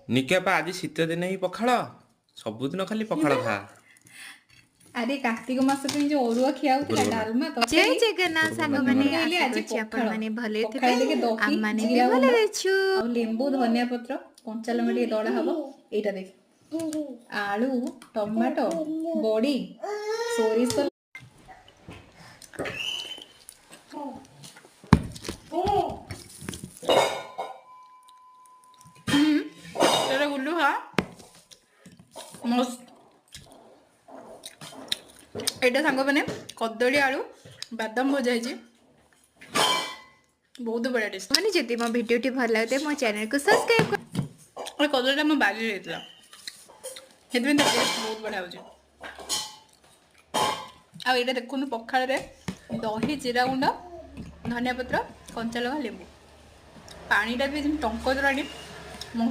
निकेपा आज शीत दिन ही पखाड़ सबुदिन खाली पखाड़ खा। अरे कार्तिक मास पे जो अरुआ खिया होता डालमा तो जय जगन्नाथ सांग माने आज आशा करछि आपण माने भले थिबे दही हम माने भी जीरा भले गुंड रेछु और लेंबू धनिया पत्र कंचा लंका टे दड़ा हबो एटा देख आलू टमाटो बड़ी सोरिष तेरे गुल्लू हा मस्त एटा सांग माने कदली आलू बादाम भजा है बहुत बढ़िया टेस्ट माने जति मो वीडियो टी भल लागते मो चैनल को सब्सक्राइब कर और कदलीटा मो बारी रहता हेतु टेस्ट बहुत बढ़िया हो आ ये देखो पखाड़ रे दही जीरा गुंड धनिया पत्र कंचा लगा लेंबू पानीटा भी टंक तोराणी